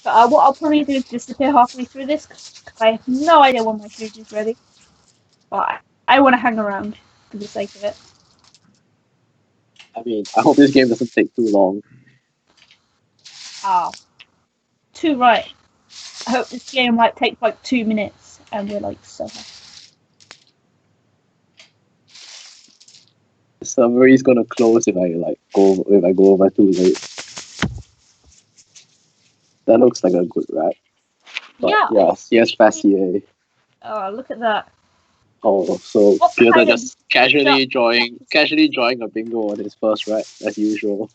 But what I'll probably do is disappear halfway through this, because I have no idea when my food is ready. But I want to hang around for the sake of it. I mean, I hope this game doesn't take too long. Ah, too right. I hope this game might take like 2 minutes, and we're like so happy. The server is gonna close if I go over too late. That looks like a good rat. But yeah, CS Fast CA. Oh, look at that. Oh, so What Piotr kind of just casually drawing a bingo on his first rat as usual.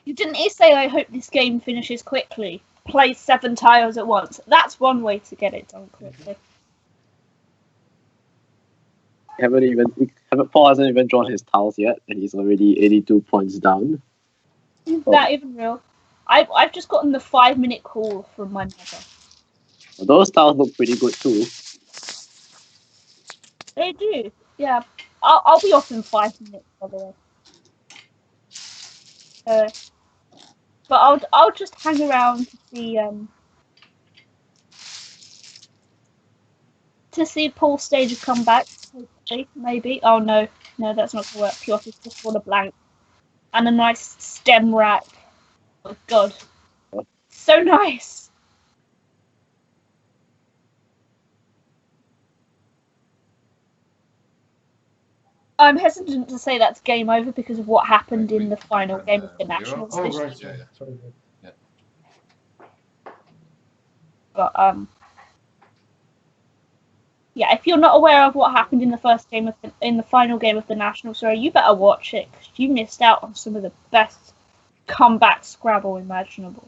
You didn't say I hope this game finishes quickly. Play 7 tiles at once. That's one way to get it done quickly. Paul hasn't even drawn his tiles yet, and he's already 82 points down. Is that even real? I've just gotten the 5-minute call from my mother. Those tiles look pretty good too. They do, yeah. I'll be off in 5 minutes, by the way. But I'll just hang around to see Paul stage a comeback. Hopefully, maybe. Oh no, that's not gonna work. Piotr's just drawn a blank and a nice stem rack. Oh god, so nice. I'm hesitant to say that's game over because of what happened in the final game of the Nationals this year. Yeah. But yeah, if you're not aware of what happened in the final game of the Nationals, you better watch it because you missed out on some of the best comeback Scrabble imaginable.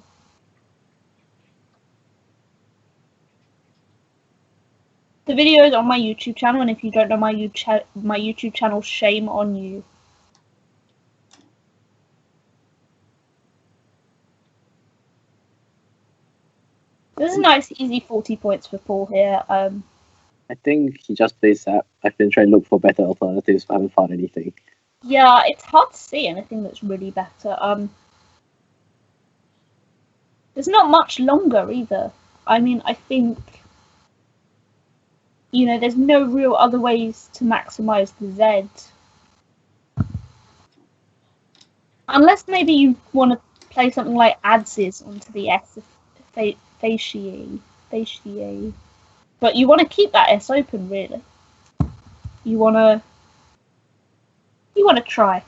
The video is on my YouTube channel, and if you don't know my YouTube channel, shame on you. This is a nice, easy 40 points for Paul here. I think he just plays Zap. I've been trying to look for better alternatives, but I haven't found anything. Yeah, it's hard to see anything that's really better. There's not much longer either. I mean, I think, there's no real other ways to maximize the Z. Unless maybe you want to play something like Adzes onto the S Faciae. But you want to keep that S open, really. You want to try.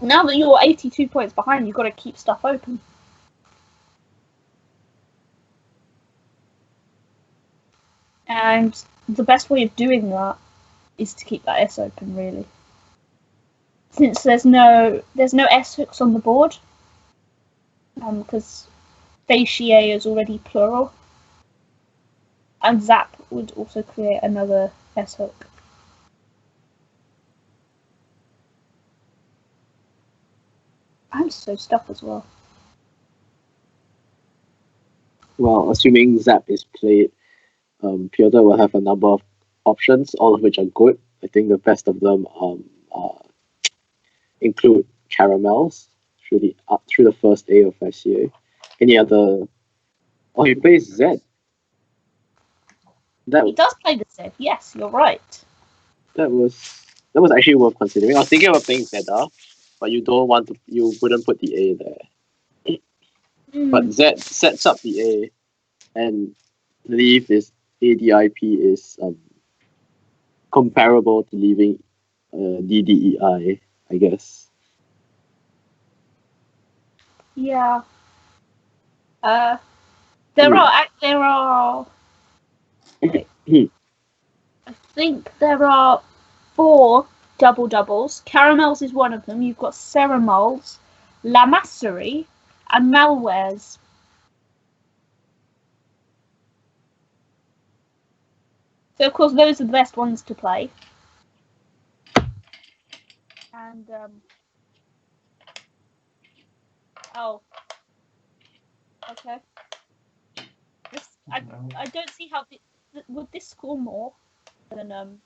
Now that you're 82 points behind, you've got to keep stuff open. And the best way of doing that is to keep that S open, really. Since there's no S hooks on the board, because Faciae is already plural, and Zap would also create another S hook. I'm so stuck as well. Well, assuming Zap is played, Piotr will have a number of options, all of which are good. I think the best of them include caramels through the first A of FCA. Any other? Oh, he plays Z. He does play the Z. Yes, you're right. That was actually worth considering. I was thinking about playing Zeta, but you wouldn't put the A there. But Z sets up the A, and leave is ADIP is comparable to leaving DDEI, I guess. Yeah. There are. I think there are 4 doubles. Caramels is one of them. You've got Ceramols, Lamassery, and Malwares. So of course those are the best ones to play. And oh, okay. I don't see how would this score more than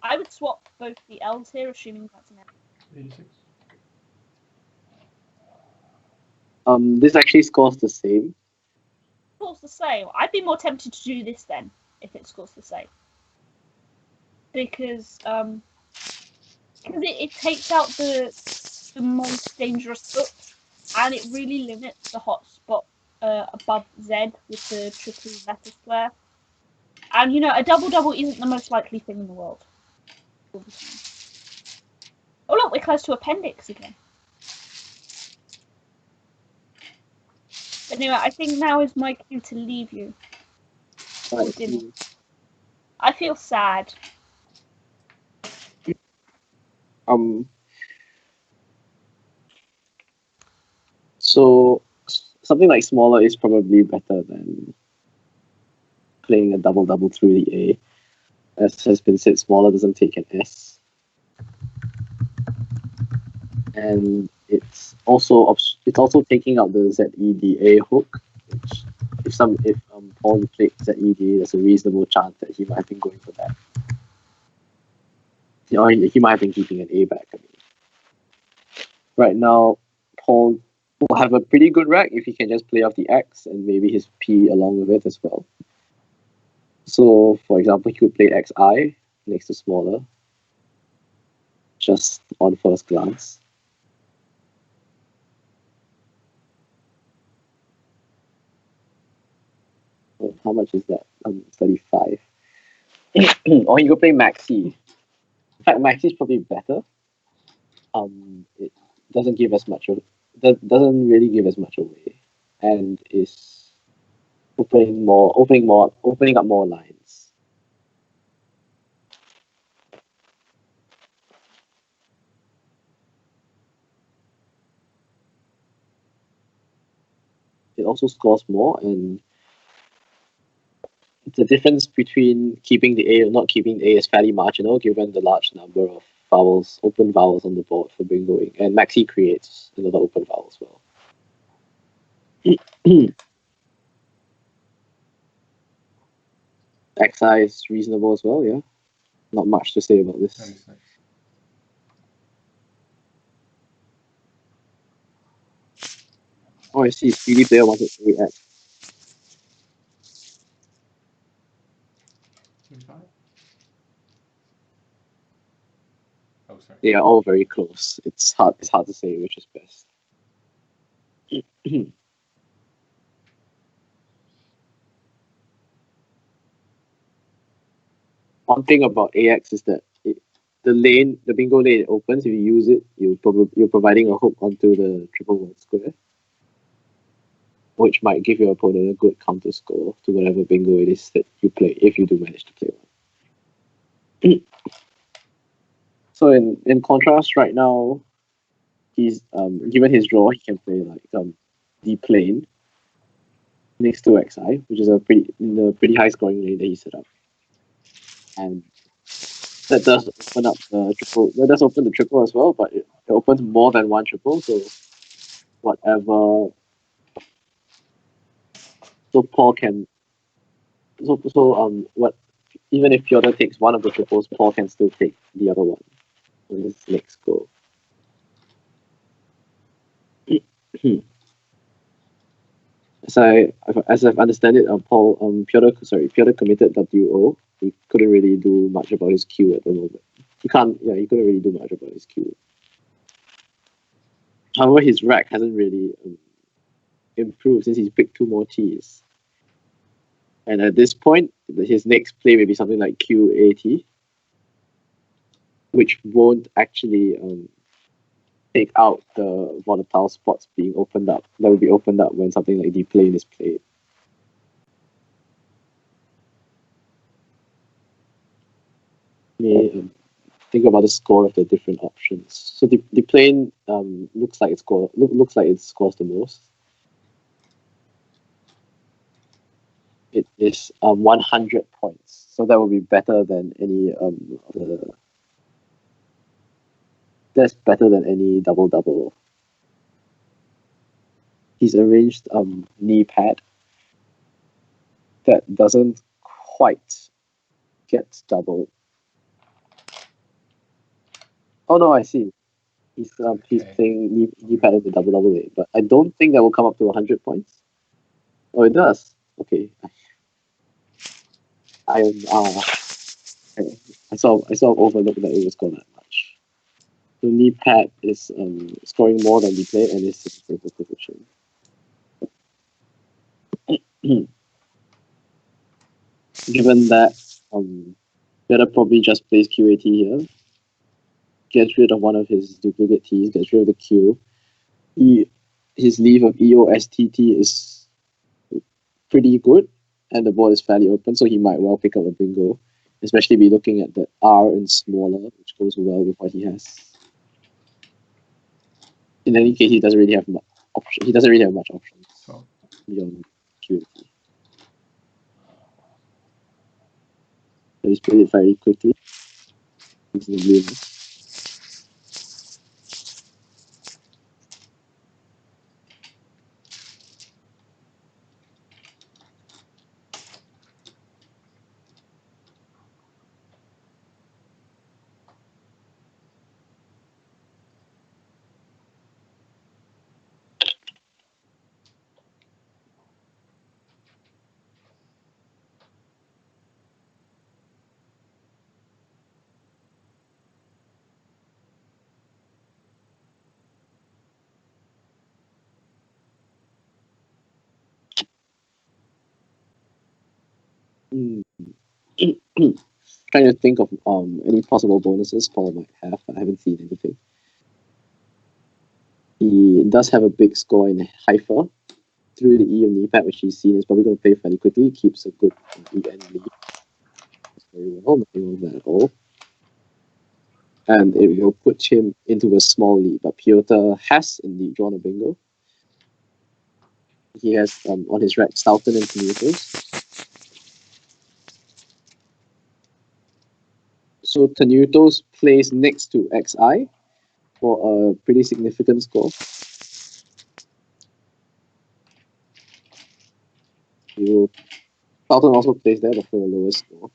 I would swap both the L's here, assuming that's an L. 86. This actually scores the same. Scores the same. I'd be more tempted to do this then if it scores the same, because it takes out the most dangerous hooks, and it really limits the hotspot above Z with the triple letter square. And you know, a double isn't the most likely thing in the world. Oh look, we're close to appendix again. But anyway, I think now is my cue to leave you. Right. I feel sad. So something like smaller is probably better than playing a double through the A. As has been said, smaller doesn't take an S. And it's also taking out the ZEDA hook, which if Paul played ZED, there's a reasonable chance that he might have been going for that. Or he might have been keeping an A back. I mean. Right now, Paul will have a pretty good rack if he can just play off the X and maybe his P along with it as well. So, for example, he could play XI next to smaller, just on first glance. How much is that? 35. Or you could play Maxi. In fact, Maxi is probably better. It doesn't give as much doesn't really give as much away, and is opening up more lines. It also scores more, and the difference between keeping the A or not keeping the A is fairly marginal given the large number of open vowels on the board for bingoing, and Maxi creates another open vowel as well. XI is reasonable as well, yeah. Not much to say about this. 36. Oh, I see. CD player wanted to react. 35? Oh, sorry. They are all very close. It's hard to say which is best. One thing about AX is that the bingo lane opens. If you use it, you're providing a hook onto the triple word square, which might give your opponent a good counter score to whatever bingo it is that you play, if you do manage to play one. So in contrast, right now, he's given his draw, he can play like D plane next to XI, which is a pretty high scoring lane that he set up, and that does open up the triple. That does open the triple as well, but it opens more than one triple. So whatever. So Paul can. What even if Piotr takes one of the triples, Paul can still take the other one in his next go. As I've understand it, Piotr committed WO. He couldn't really do much about his queue at the moment. He couldn't really do much about his queue. However, his rack hasn't really improved since he's picked 2 more T's. And at this point, his next play may be something like QAT, which won't actually take out the volatile spots being opened up. That will be opened up when something like D plane is played. Think about the score of the different options. So the plane looks like it scores the most. It is 100 points, so that will be better than any that's better than any double. He's arranged knee pad that doesn't quite get double. Oh no, I see. He's playing knee pad in the double A, but I don't think that will come up to 100 points. Oh, it does. Okay. I am I sort of overlooked that it was scored that much. So knee pad is scoring more than we played and is in the position. Given that Piotr probably just plays QAT here, gets rid of one of his duplicate T's, gets rid of the Q. His leave of EOSTT is pretty good, and the board is fairly open, so he might well pick up a bingo. Especially be looking at the R and smaller, which goes well with what he has. In any case, he doesn't really have much option. He doesn't really have much options beyond QAT. So he's played it very quickly. Trying to think of any possible bonuses Paul might have. I haven't seen anything. He does have a big score in Haifa through the E of knee pad, which he's seen is probably going to play fairly quickly. He keeps a good EN lead. Very well, nothing wrong with that at all. And it will put him into a small lead. But Piotr has indeed drawn a bingo. He has on his rack Stoughton and Tenutos. So Tenutos plays next to XI for a pretty significant score. Stoughton also plays there, but for a lower score.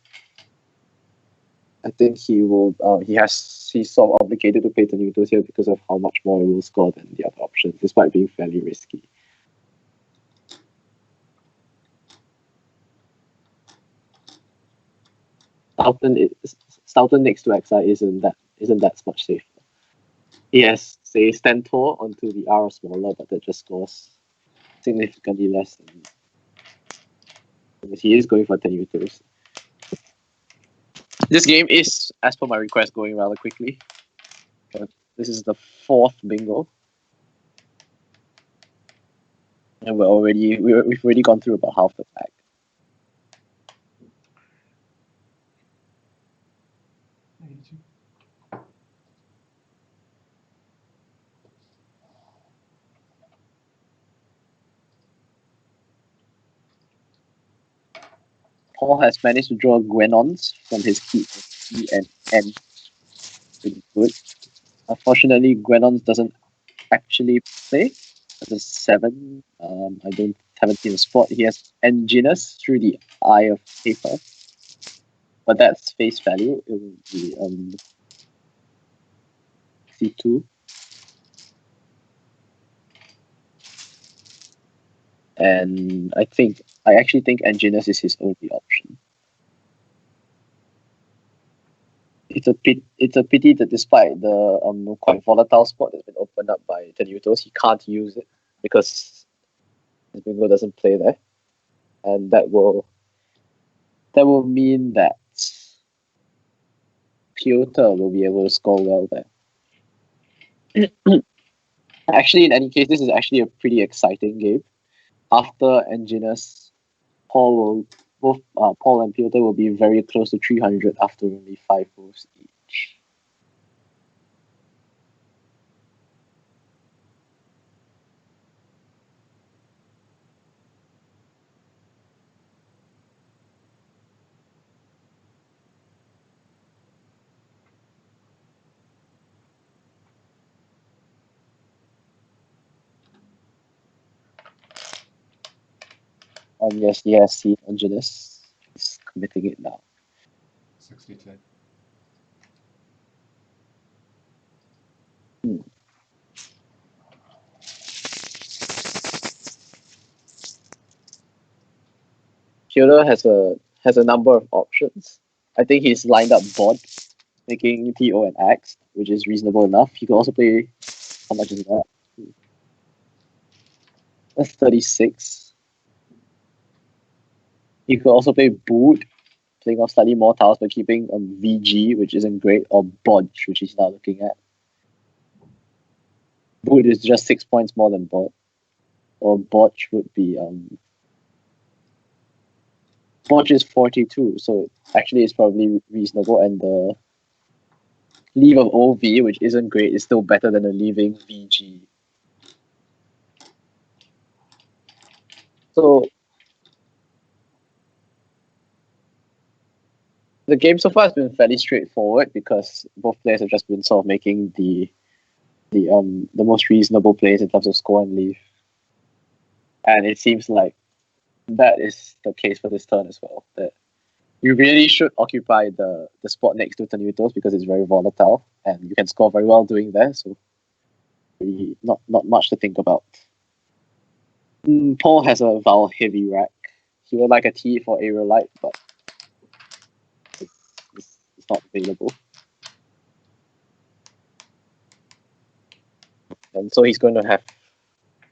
I think he will. He's sort of obligated to play Tenutos here because of how much more he will score than the other options, despite being fairly risky. Stoughton next to XI isn't that much safer. He has say Stentor onto the R smaller, but that just scores significantly less than he is going for Tenutos. This game is, as per my request, going rather quickly. This is the 4th bingo. And we've already gone through about half the pack. Paul has managed to draw Gwenons from his key and N. Pretty good. Unfortunately, Gwenons doesn't actually play. As a 7. Haven't seen a spot. He has Enginus through the Eye of Paper. But that's face value. It will be C2. And I actually think Enginus is his only option. It's a pity that despite the quite volatile spot that's been opened up by Tenutos, he can't use it because his bingo doesn't play there. And that will mean that Piotr will be able to score well there. Actually, in any case, this is actually a pretty exciting game. After Enginus, Paul and Piotr will be very close to 300 after only 5 moves each. Yes, he has seen Enginus. He's committing it now. 62. Piotr has a number of options. I think he's lined up bod, making TO and axe, which is reasonable enough. He could also play, how much is that? That's 36. He could also play boot, playing off slightly more tiles but keeping VG, which isn't great, or bodge, which he's now looking at. Boot is just 6 points more than bod. Or botch would be botch is 42, so actually it's probably reasonable, and the leave of OV, which isn't great, is still better than the leaving VG. So the game so far has been fairly straightforward because both players have just been sort of making the most reasonable plays in terms of score and leave. And it seems like that is the case for this turn as well. That you really should occupy the spot next to Tanutos because it's very volatile and you can score very well doing that. So really not much to think about. Paul has a vowel heavy rack. He would like a T for Aerial Light, but it's not available. And so he's going to have,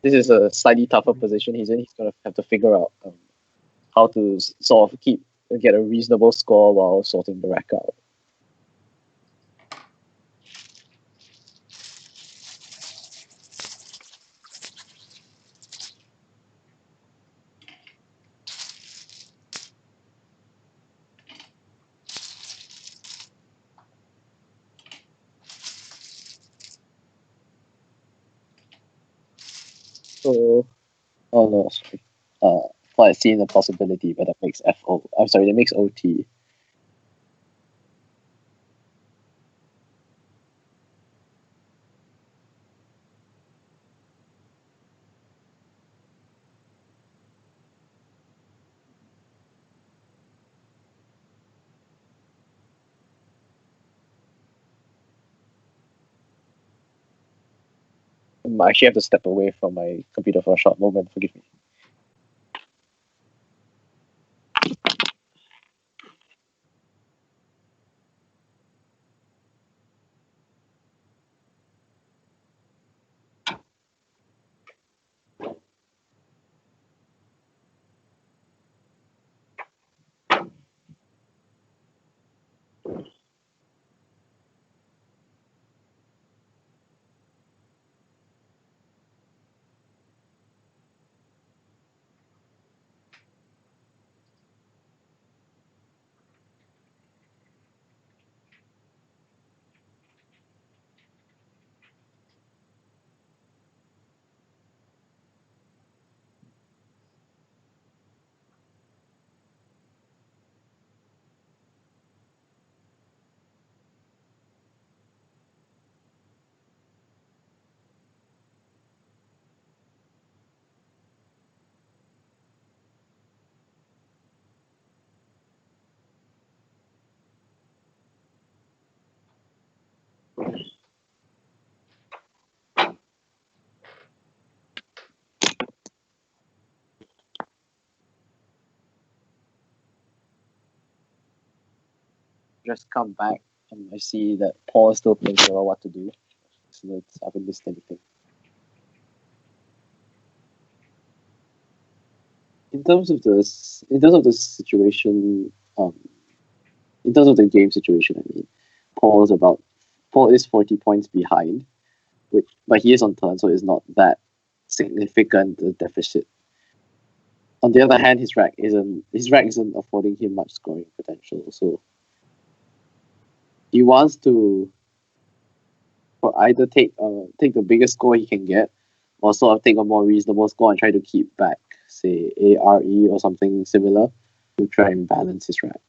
this is a slightly tougher position he's in. He's going to have to figure out how to sort of get a reasonable score while sorting the rack out. So, oh no, sorry. Thought I'd seen the possibility, but that makes FO. I'm sorry, that makes OT. I actually have to step away from my computer for a short moment. Forgive me. Just come back and I see that Paul is still thinking about what to do. So I haven't missed anything. In terms of the situation, in terms of the game situation, I mean, Paul is 40 points behind, but he is on turn, so it's not that significant a deficit. On the other hand, his rack isn't affording him much scoring potential, so he wants to either take the biggest score he can get, or sort of take a more reasonable score and try to keep back, say ARE or something similar, to try and balance his rack.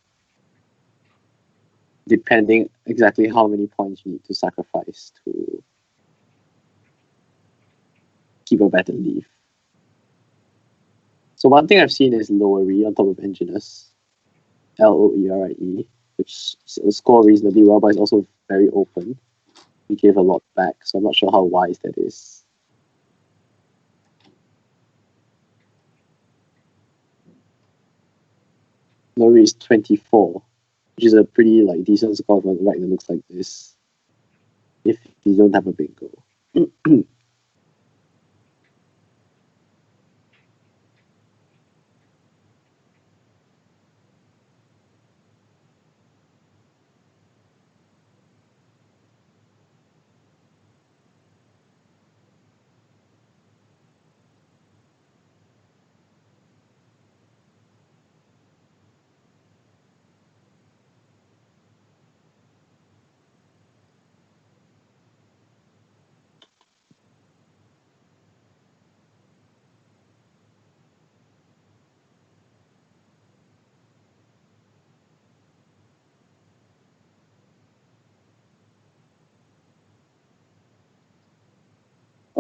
Depending exactly how many points you need to sacrifice to keep a better lead. So one thing I've seen is Lowery on top of Engineers, Loerie, which score reasonably well, but it's also very open. He gave a lot back, so I'm not sure how wise that is. Lori is 24, which is a pretty like decent score for a rack that looks like this. If you don't have a bingo.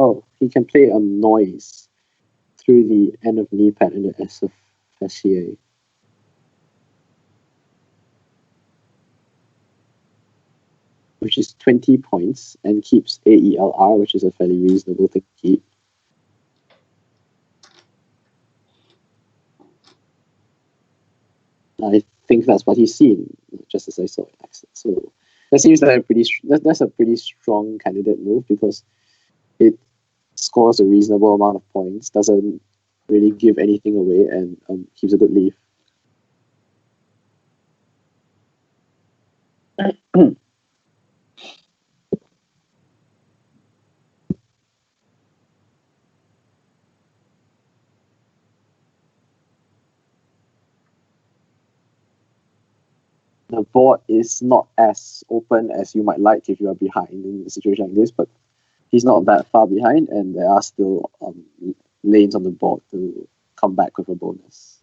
Oh, he can play a noise through the end of knee pad and the S of fasciae. Which is 20 points and keeps AELR, which is a fairly reasonable thing to keep. I think that's what he's seen, just as I saw it. So that seems like that's a pretty strong candidate move because it scores a reasonable amount of points, doesn't really give anything away, and keeps a good lead. The board is not as open as you might like if you are behind in a situation like this, but he's not that far behind, and there are still lanes on the board to come back with a bonus.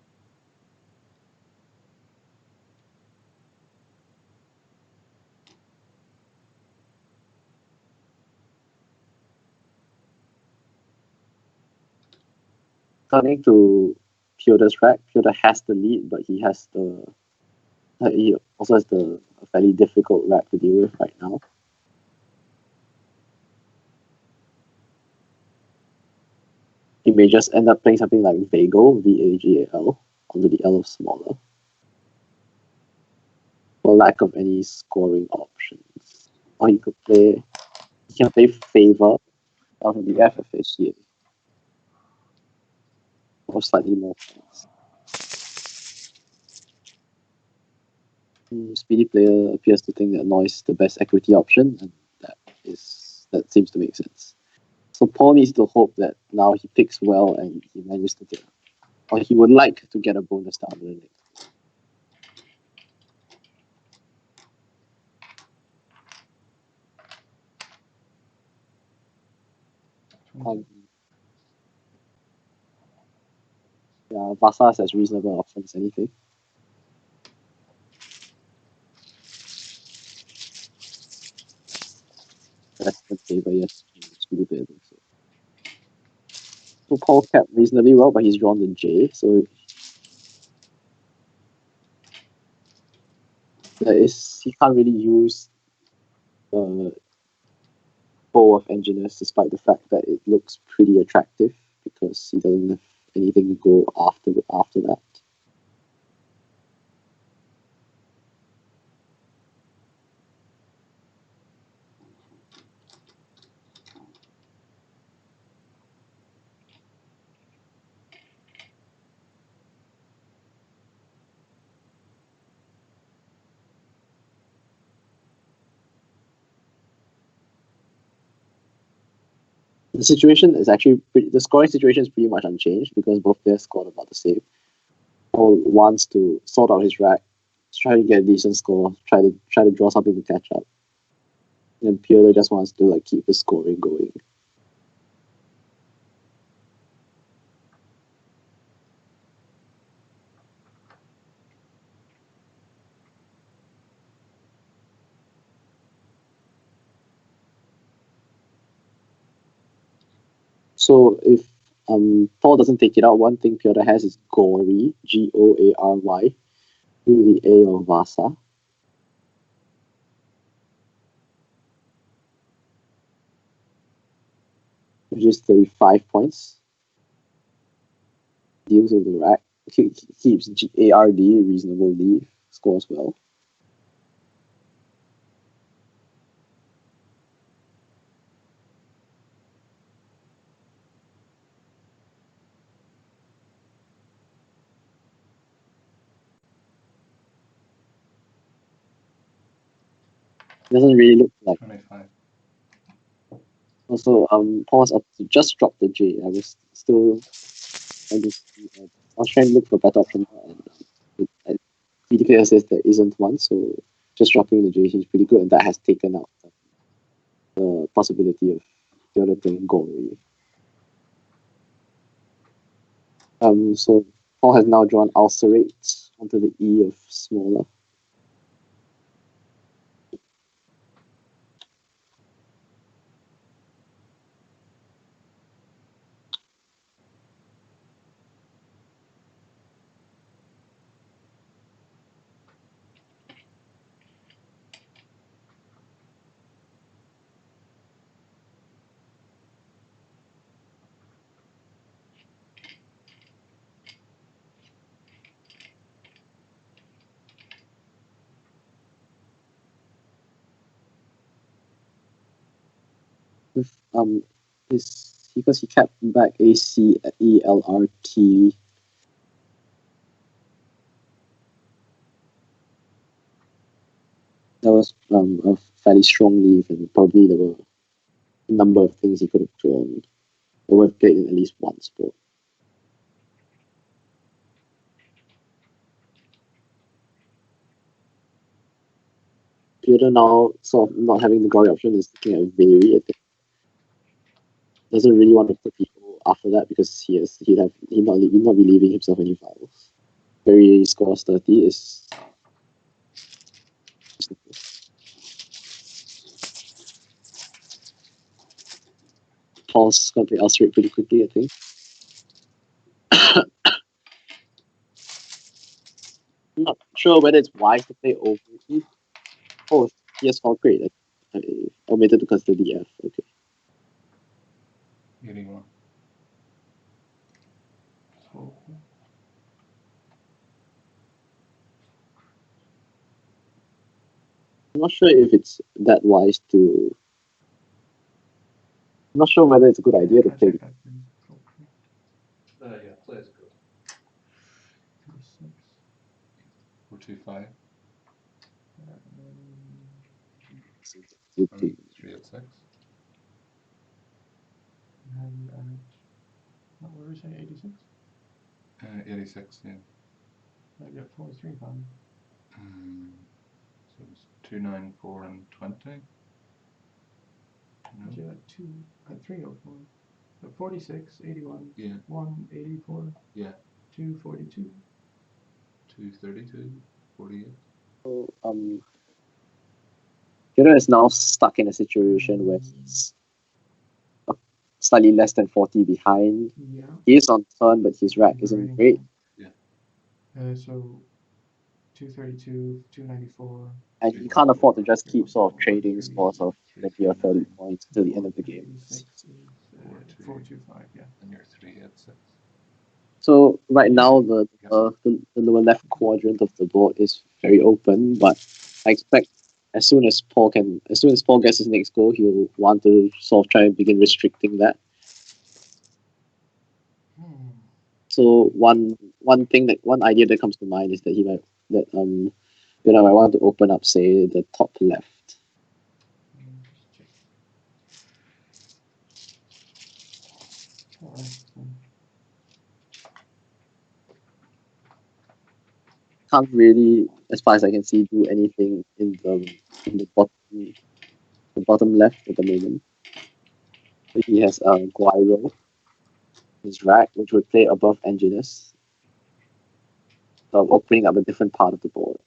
Turning to Piotr's track, Piotr has the lead, but he also has a fairly difficult rack to deal with right now. He may just end up playing something like Vagal, VAGAL, onto the L of smaller, for lack of any scoring options. Or he can play Favor out of the F of HCA, or slightly more points. Speedy player appears to think that noise is the best equity option, and that seems to make sense. So Paul needs to hope that now he picks well and he manages to get, or he would like to get a bonus down the next. Yeah, Vasa has reasonable options, anything. That's the favor, yes. Speedy player, so. So Paul kept reasonably well, but he's drawn the J, so he can't really use the bow of engineers despite the fact that it looks pretty attractive because he doesn't have anything to go after that. The situation is actually the scoring situation is pretty much unchanged because both players scored about the same. Paul wants to sort out his rack, try to get a decent score, try to draw something to catch up. And Piotr just wants to like keep the scoring going. So if Paul doesn't take it out, one thing Piotr has is Gory, Goary, through the A of Vasa. Which is 35 points. Deals with the rack. keeps ARD reasonably, scores well. Doesn't really look like. 25. Also, pause up to just drop the J. I was still trying to see, I was trying to look for a better option, and PDK says there isn't one, so just dropping the J seems pretty good, and that has taken out the possibility of the other playing goal. Really. So Paul has now drawn ulcerate onto the E of smaller. With because he kept back ACELRT. That was a fairly strong leave, and probably there were a number of things he could have drawn. They would have played in at least one sport. Piotr now sort of not having the goalie option is looking at Vary. I think doesn't really want to put people after that because he'd not be leaving himself any fouls. Vary scores 30 is. Paul's going to play Ulcerate pretty quickly, I think. I'm not sure whether it's wise to play over. Oh, yes, all great. I omitted because the DF. Okay. 81. I'm not sure if it's that wise to. I'm not sure whether it's a good idea to play. Yeah, play is good. 425. 3 at 6. And what were we saying, 86? 86, yeah. I get 43 pounds. So it's 294 and 20. No. Actually, at 304. So 46, 81, Yeah. 184. Yeah. 242. 232, 48. So, Piotr is now stuck in a situation where he's slightly less than 40 behind. Yeah. He is on turn, but his rack isn't great. Yeah. So 232, 294. And he can't afford to just keep sort of trading scores of 20 or 30 points till the end of the game. 86 is 425, yeah. And you're 3 at 6. So right now the lower left quadrant of the board is very open, but I expect as soon as Paul gets his next goal, he'll want to sort of try and begin restricting that. So one idea that comes to mind is that he might I want to open up, say, the top left. Can't really, as far as I can see, do anything in the bottom left at the moment. So he has Guiro, his rack, which would play above Enginus, opening up a different part of the board.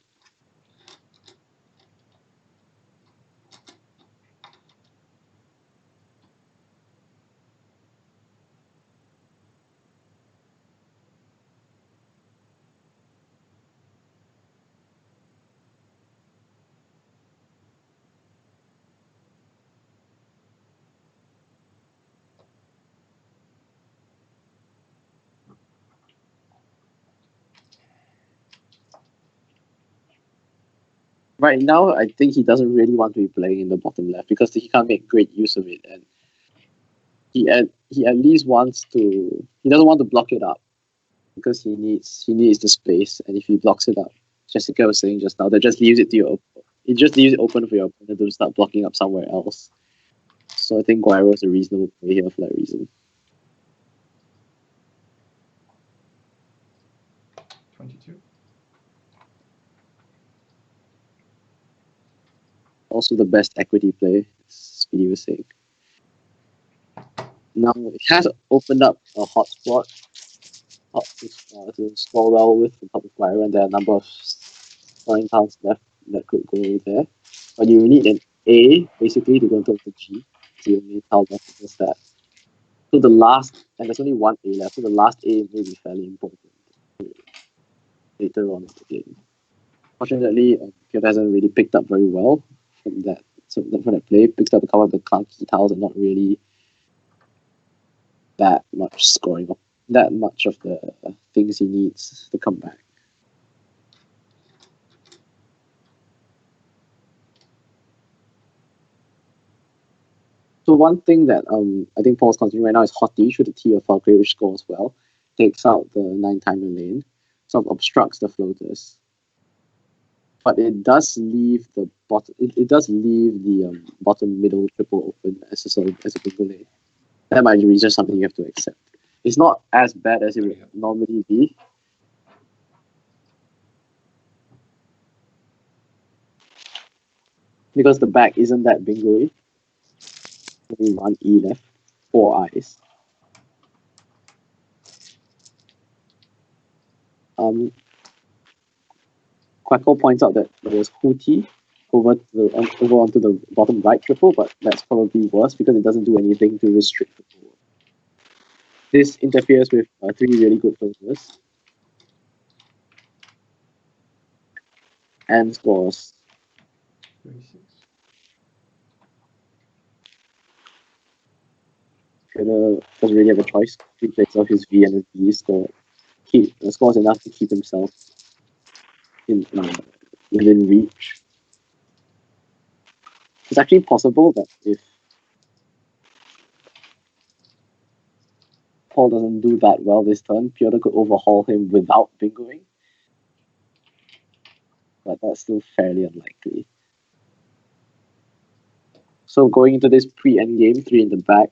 Right now, I think he doesn't really want to be playing in the bottom left because he can't make great use of it, and he at least wants to. He doesn't want to block it up because he needs the space, and if he blocks it up, Jessica was saying just now, that just leaves it to your. It just leaves it open for your opponent to start blocking up somewhere else. So I think Guairo is a reasonable play here for that reason. 22. Also the best equity play, as Speedy was saying. Now it has opened up a hotspot to score well with on top of Guairo, and there are a number of scoring tiles left that could go there. But you need an A basically to go into the G. It's the only tile left against that. So the last, and there's only one A left, so the last A may be fairly important later on in the game. Fortunately, Piotr hasn't really picked up very well from that. So from that play, picks up a couple of the clunky tiles and not really that much scoring, that much of the things he needs to come back. So one thing that I think Paul's considering right now is Hottie with the T of Valkyrie, which scores well, takes out the 9-timer lane, sort of obstructs the floaters. But it does leave the bottom. It does leave the bottom middle triple open as a bingo lane. That might be just something you have to accept. It's not as bad as it would normally be. Because the back isn't that bingo-y. Only one E left, 4 eyes. Quackle points out that there was Hootie over onto the bottom right triple, but that's probably worse because it doesn't do anything to restrict the pool. This interferes with 3 really good floaters and scores 36. Piotr doesn't really have a choice. He plays off his V and his B scores enough to keep himself in within reach. It's actually possible that if Paul doesn't do that well this turn, Piotr could overhaul him without bingoing. But that's still fairly unlikely. So going into this pre-end game, 3 in the back,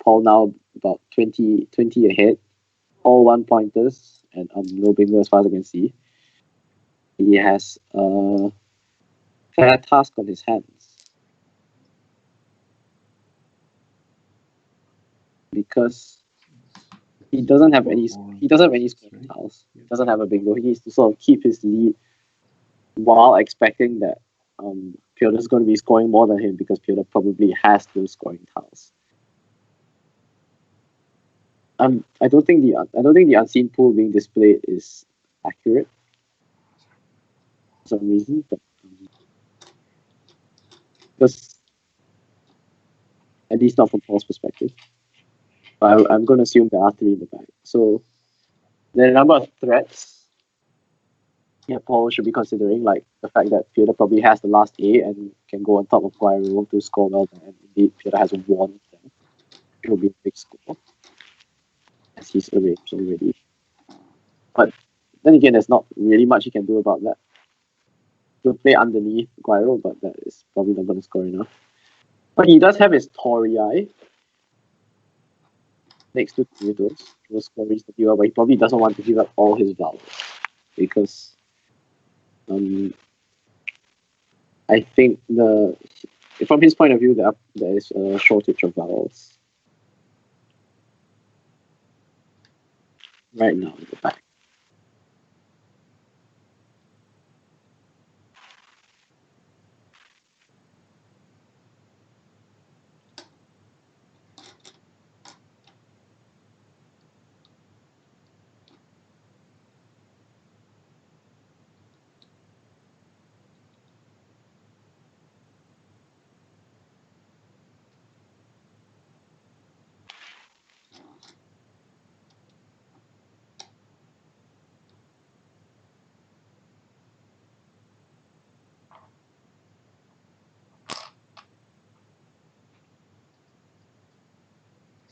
Paul now about 20 ahead, all 1-pointers, and no bingo as far as I can see. He has a fair task on his hands. Because he doesn't have any scoring tiles. He doesn't have a bingo. He needs to sort of keep his lead while expecting that Piotr is going to be scoring more than him because Piotr probably has those scoring tiles. I don't think the unseen pool being displayed is accurate for some reason, but because at least not from Paul's perspective. But I'm going to assume there are 3 in the back. So there are a number of threats. Yeah, Paul should be considering, like the fact that Piotr probably has the last A and can go on top of Guairo to score well, and indeed Piotr has won them. It will be a big score as he's arranged already. But then again, there's not really much he can do about that. He'll play underneath Guairo, but that is probably not going to score enough. But he does have his Torii next to Piotr. He will score reasonably well, but he probably doesn't want to give up all his vowels because I think from his point of view, there is a shortage of vowels right now in the back.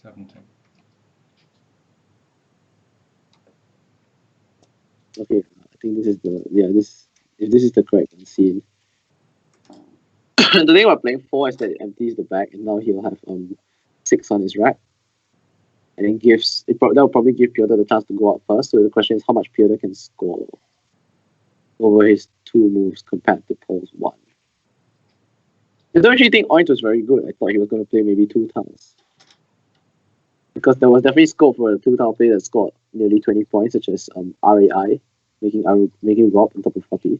17. Okay, I think this is this if this is the correct scene. The thing about playing 4 is that it empties the bag, and now he'll have 6 on his rack, and it gives that will probably give Piotr the chance to go out first. So the question is how much Piotr can score over his 2 moves compared to Paul's 1. I don't actually think Oint was very good. I thought he was going to play maybe 2 tiles. Because there was definitely scope for a 2-tile player that scored nearly 20 points, such as RAI, making Rob on top of 40.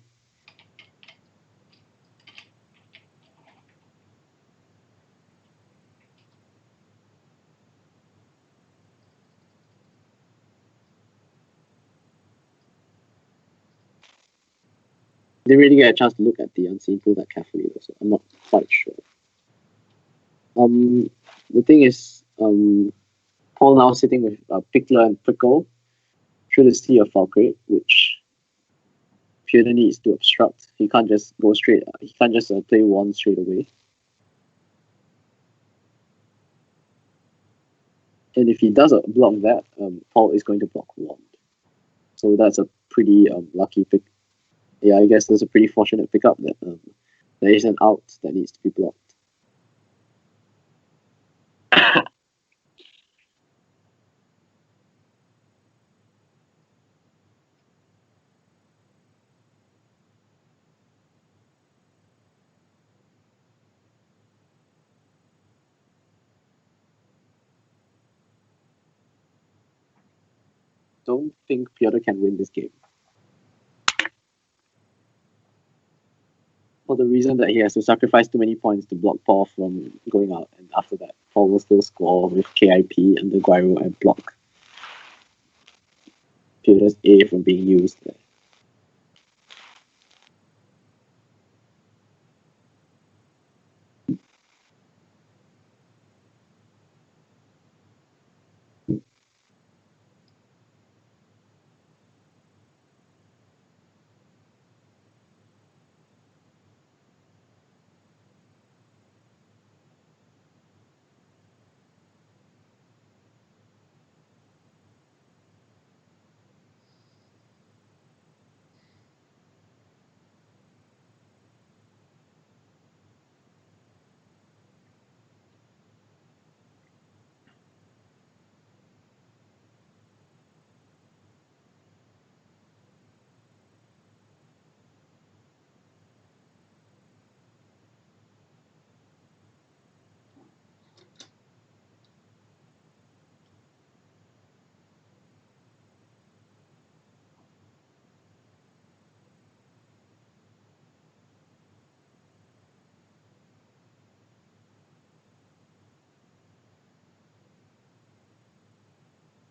Didn't really get a chance to look at the unseen pool that carefully, though, so I'm not quite sure. The thing is, Paul now sitting with Pickler and Prickle through the Sea of Falcrate, which Piotr needs to obstruct. He can't just go straight. He can't just play one straight away. And if he does block that, Paul is going to block Wand. So that's a pretty lucky pick. Yeah, I guess that's a pretty fortunate pickup that there is an out that needs to be blocked. Don't think Piotr can win this game. For the reason that he has to sacrifice too many points to block Paul from going out, and after that, Paul will still score with KIP and the Gyro and block Piotr's A from being used there.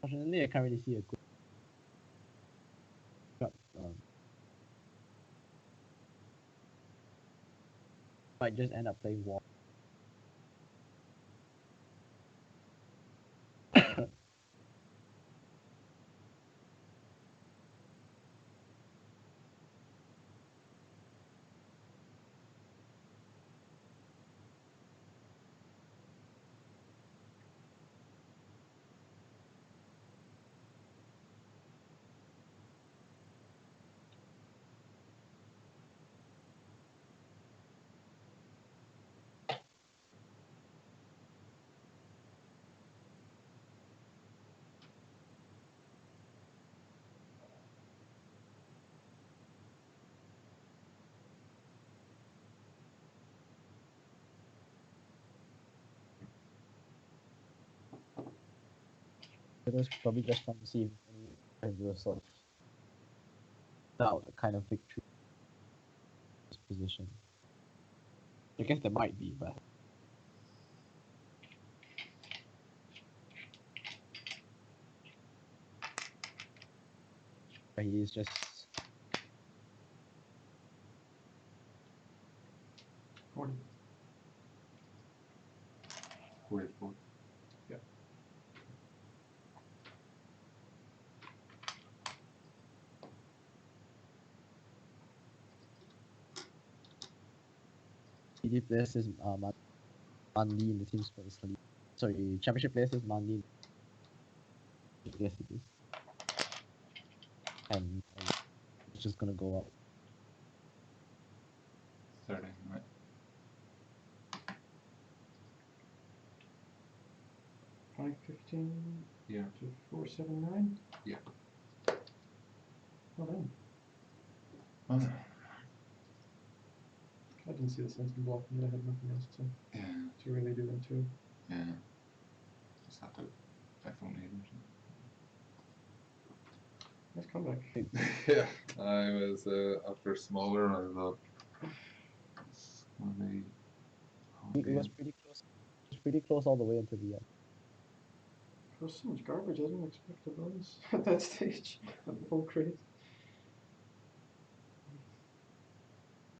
Unfortunately, I can't really see a good shot. Might just end up playing Wall. Piotr's probably just trying to see if any of sort of doubt a kind of victory position. I guess there might be, but he is just 40. 44. he did this is Manli in the team spot is sorry, championship players is money. Yes, it is. And it's just gonna go up. 30, right? $5.15 Yeah. to $4.79. Yeah. Well done. Oh, I didn't see the sense in blocking, but I had nothing else yeah. to really do into. Yeah. Just have to iPhone 8 or Nice comeback. something. Yeah. I was after smaller and I thought it's gonna be It was pretty close. It was pretty close all the way until the end. There was so much garbage, I didn't expect a bonus at that stage of the full crate.